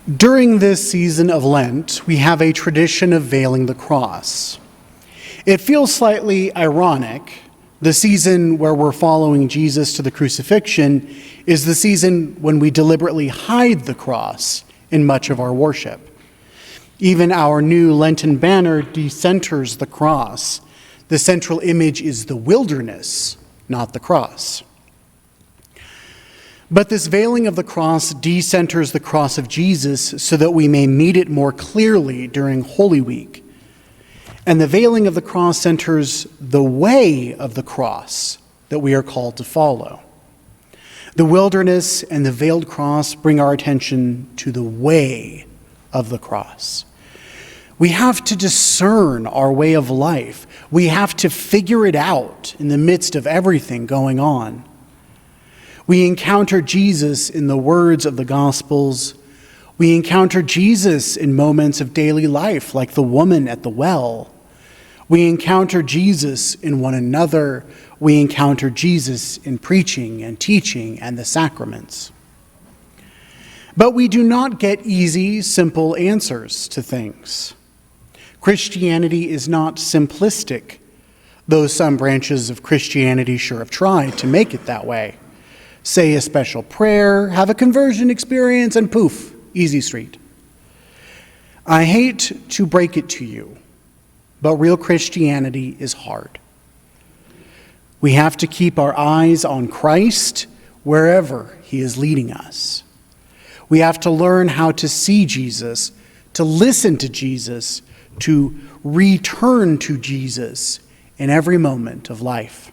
During this season of Lent, we have a tradition of veiling the cross. It feels slightly ironic. The season where we're following Jesus to the crucifixion is the season when we deliberately hide the cross in much of our worship. Even our new Lenten banner decenters the cross. The central image is the wilderness, not the cross. But this veiling of the cross decenters the cross of Jesus so that we may meet it more clearly during Holy Week. And the veiling of the cross centers the way of the cross that we are called to follow. The wilderness and the veiled cross bring our attention to the way of the cross. We have to discern our way of life. We have to figure it out in the midst of everything going on. We encounter Jesus in the words of the Gospels. We encounter Jesus in moments of daily life, like the woman at the well. We encounter Jesus in one another. We encounter Jesus in preaching and teaching and the sacraments. But we do not get easy, simple answers to things. Christianity is not simplistic, though some branches of Christianity sure have tried to make it that way. Say a special prayer, have a conversion experience, and poof, easy street. I hate to break it to you, but real Christianity is hard. We have to keep our eyes on Christ wherever he is leading us. We have to learn how to see Jesus, to listen to Jesus, to return to Jesus in every moment of life.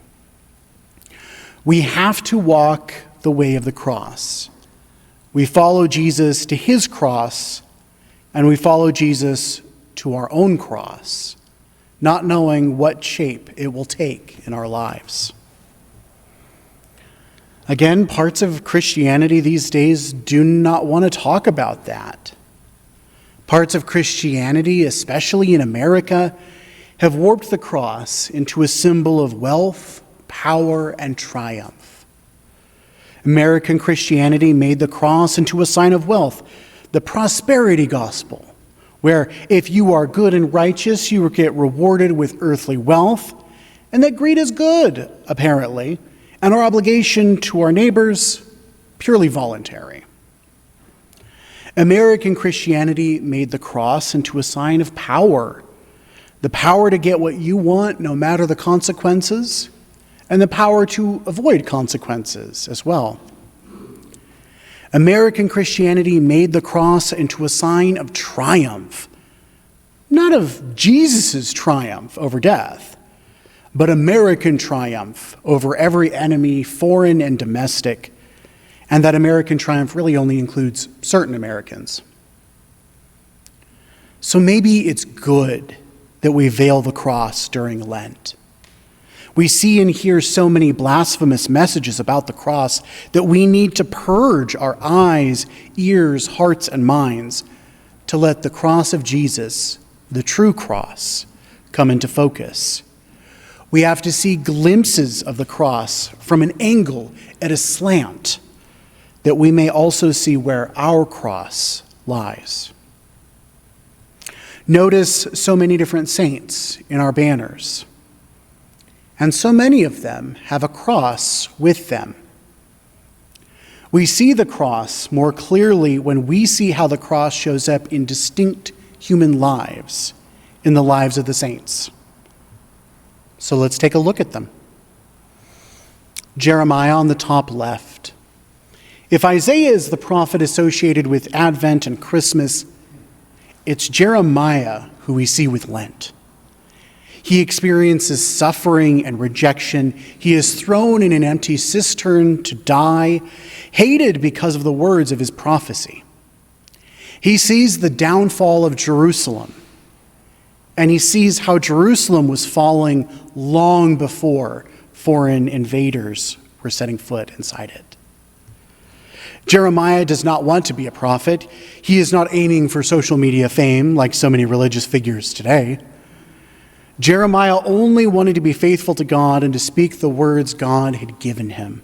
We have to walk the way of the cross. We follow Jesus to his cross, and we follow Jesus to our own cross, not knowing what shape it will take in our lives. Again, parts of Christianity these days do not want to talk about that. Parts of Christianity, especially in America, have warped the cross into a symbol of wealth, power, and triumph. American Christianity made the cross into a sign of wealth, the prosperity gospel, where if you are good and righteous, you will get rewarded with earthly wealth, and that greed is good, apparently, and our obligation to our neighbors purely voluntary. American Christianity made the cross into a sign of power, the power to get what you want no matter the consequences, and the power to avoid consequences as well. American Christianity made the cross into a sign of triumph, not of Jesus' triumph over death, but American triumph over every enemy, foreign and domestic, and that American triumph really only includes certain Americans. So maybe it's good that we veil the cross during Lent. We see and hear so many blasphemous messages about the cross that we need to purge our eyes, ears, hearts, and minds to let the cross of Jesus, the true cross, come into focus. We have to see glimpses of the cross from an angle, at a slant, that we may also see where our cross lies. Notice so many different saints in our banners. And so many of them have a cross with them. We see the cross more clearly when we see how the cross shows up in distinct human lives, in the lives of the saints. So let's take a look at them. Jeremiah on the top left. If Isaiah is the prophet associated with Advent and Christmas, it's Jeremiah who we see with Lent. He experiences suffering and rejection. He is thrown in an empty cistern to die, hated because of the words of his prophecy. He sees the downfall of Jerusalem, and he sees how Jerusalem was falling long before foreign invaders were setting foot inside it. Jeremiah does not want to be a prophet. He is not aiming for social media fame like so many religious figures today. Jeremiah only wanted to be faithful to God and to speak the words God had given him.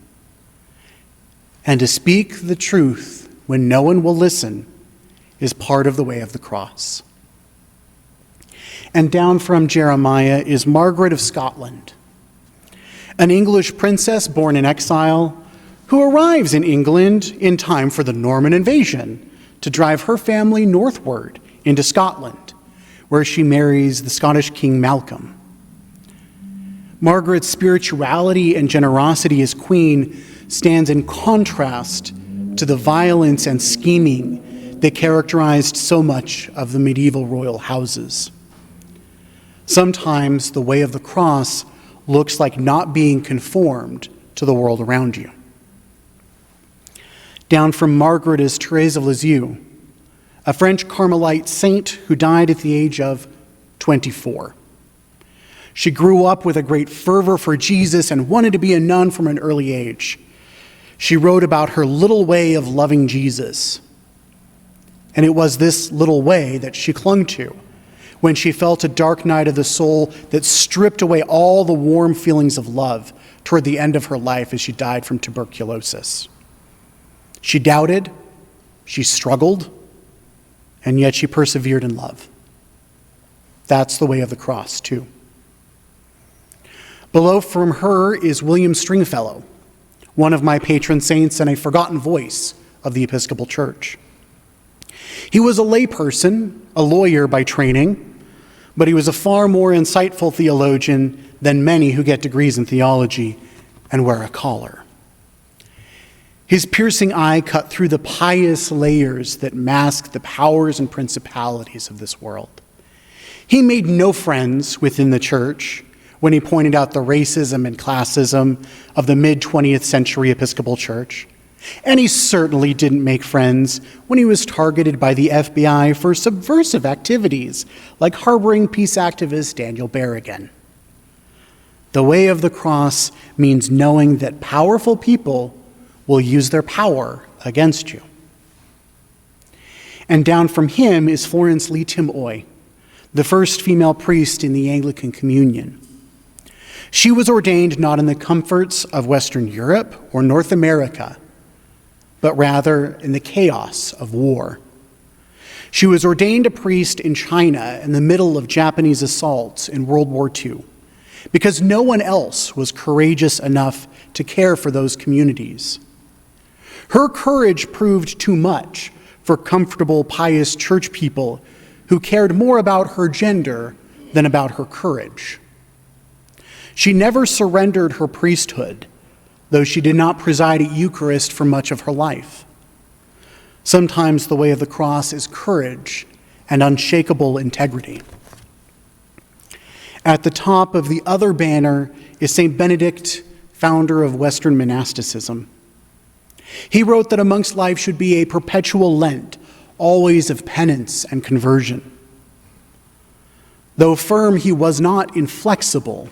And to speak the truth when no one will listen is part of the way of the cross. And down from Jeremiah is Margaret of Scotland, an English princess born in exile who arrives in England in time for the Norman invasion to drive her family northward into Scotland, where she marries the Scottish King Malcolm. Margaret's spirituality and generosity as queen stands in contrast to the violence and scheming that characterized so much of the medieval royal houses. Sometimes the way of the cross looks like not being conformed to the world around you. Down from Margaret is Thérèse of Lisieux, a French Carmelite saint who died at the age of 24. She grew up with a great fervor for Jesus and wanted to be a nun from an early age. She wrote about her little way of loving Jesus. And it was this little way that she clung to when she felt a dark night of the soul that stripped away all the warm feelings of love toward the end of her life as she died from tuberculosis. She doubted, she struggled, and yet she persevered in love. That's the way of the cross, too. Below from her is William Stringfellow, one of my patron saints and a forgotten voice of the Episcopal Church. He was a layperson, a lawyer by training, but he was a far more insightful theologian than many who get degrees in theology and wear a collar. His piercing eye cut through the pious layers that mask the powers and principalities of this world. He made no friends within the church when he pointed out the racism and classism of the mid-20th century Episcopal Church. And he certainly didn't make friends when he was targeted by the FBI for subversive activities, like harboring peace activist Daniel Berrigan. The way of the cross means knowing that powerful people will use their power against you. And down from him is Florence Lee Tim Oy, the first female priest in the Anglican Communion. She was ordained not in the comforts of Western Europe or North America, but rather in the chaos of war. She was ordained a priest in China in the middle of Japanese assaults in World War II, because no one else was courageous enough to care for those communities. Her courage proved too much for comfortable, pious church people who cared more about her gender than about her courage. She never surrendered her priesthood, though she did not preside at Eucharist for much of her life. Sometimes the way of the cross is courage and unshakable integrity. At the top of the other banner is St. Benedict, founder of Western monasticism. He wrote that a monk's life should be a perpetual Lent, always of penance and conversion. Though firm, he was not inflexible.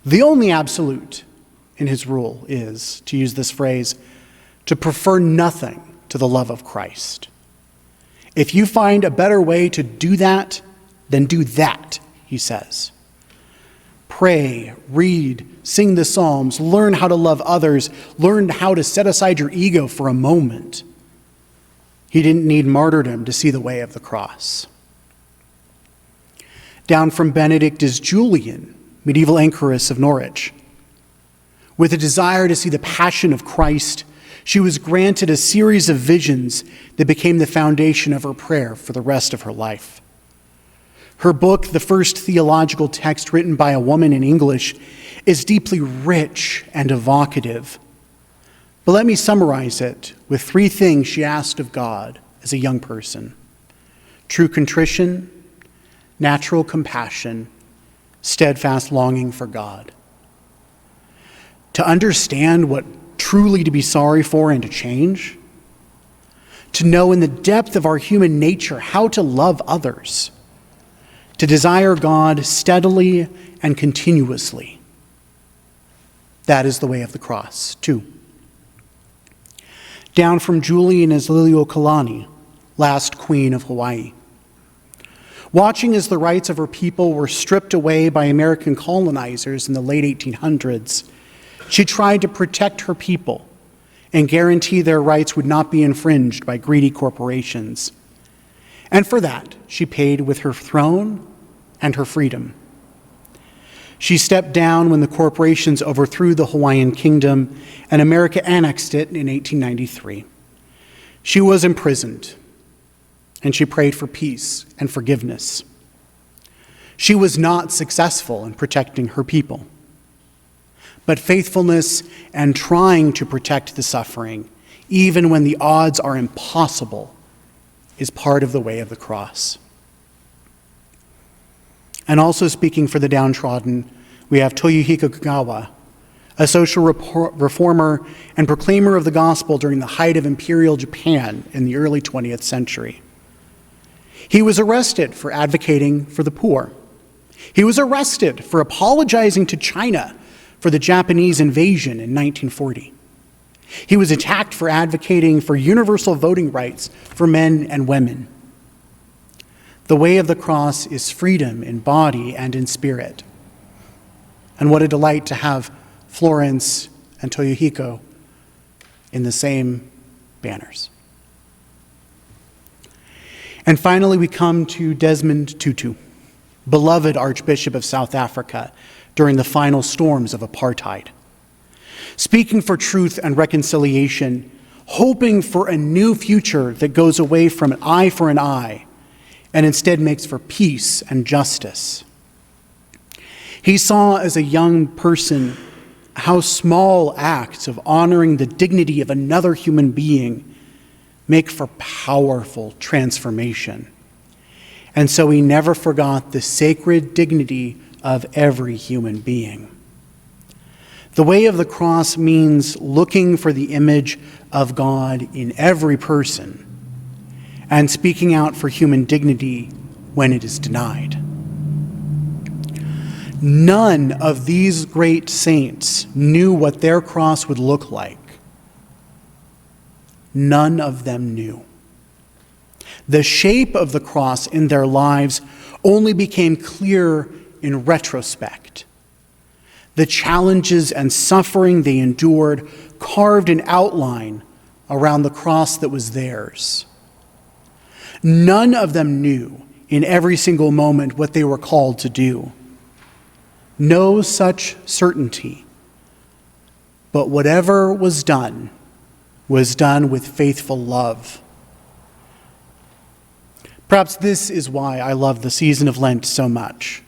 The only absolute in his rule is, to use this phrase, to prefer nothing to the love of Christ. If you find a better way to do that, then do that, he says. Pray, read, sing the Psalms, learn how to love others, learn how to set aside your ego for a moment. He didn't need martyrdom to see the way of the cross. Down from Benedict is Julian, medieval anchoress of Norwich. With a desire to see the passion of Christ, she was granted a series of visions that became the foundation of her prayer for the rest of her life. Her book, the first theological text written by a woman in English, is deeply rich and evocative. But let me summarize it with 3 things she asked of God as a young person: true contrition, natural compassion, steadfast longing for God. To understand what truly to be sorry for and to change. To know in the depth of our human nature how to love others. To desire God steadily and continuously. That is the way of the cross, too. Down from Julian is Liliuokalani, last queen of Hawaii. Watching as the rights of her people were stripped away by American colonizers in the late 1800s, she tried to protect her people and guarantee their rights would not be infringed by greedy corporations. And for that, she paid with her throne and her freedom. She stepped down when the corporations overthrew the Hawaiian kingdom and America annexed it in 1893. She was imprisoned, and she prayed for peace and forgiveness. She was not successful in protecting her people, but faithfulness and trying to protect the suffering, even when the odds are impossible, is part of the way of the cross. And also speaking for the downtrodden, we have Toyohiko Kagawa, a social reformer and proclaimer of the gospel during the height of imperial Japan in the early 20th century. He was arrested for advocating for the poor. He was arrested for apologizing to China for the Japanese invasion in 1940. He was attacked for advocating for universal voting rights for men and women. The way of the cross is freedom in body and in spirit. And what a delight to have Florence and Toyohiko in the same banners. And finally, we come to Desmond Tutu, beloved Archbishop of South Africa during the final storms of apartheid. Speaking for truth and reconciliation, hoping for a new future that goes away from an eye for an eye and instead makes for peace and justice. He saw as a young person how small acts of honoring the dignity of another human being make for powerful transformation. And so he never forgot the sacred dignity of every human being. The way of the cross means looking for the image of God in every person and speaking out for human dignity when it is denied. None of these great saints knew what their cross would look like. None of them knew. The shape of the cross in their lives only became clear in retrospect. The challenges and suffering they endured carved an outline around the cross that was theirs. None of them knew in every single moment what they were called to do. No such certainty. But whatever was done with faithful love. Perhaps this is why I love the season of Lent so much.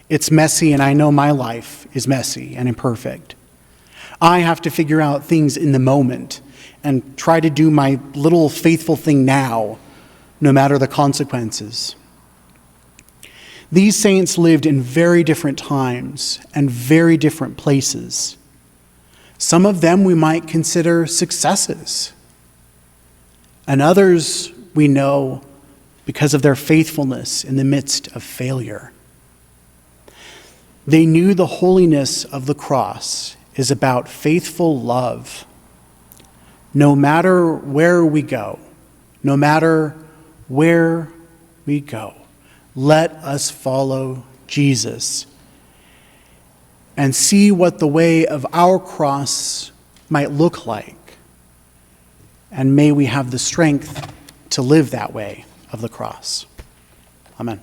It's messy, and I know my life is messy and imperfect. I have to figure out things in the moment and try to do my little faithful thing now, no matter the consequences. These saints lived in very different times and very different places. Some of them we might consider successes, and others we know because of their faithfulness in the midst of failure. They knew the holiness of the cross is about faithful love. No matter where we go, no matter where we go, let us follow Jesus and see what the way of our cross might look like. And may we have the strength to live that way of the cross. Amen.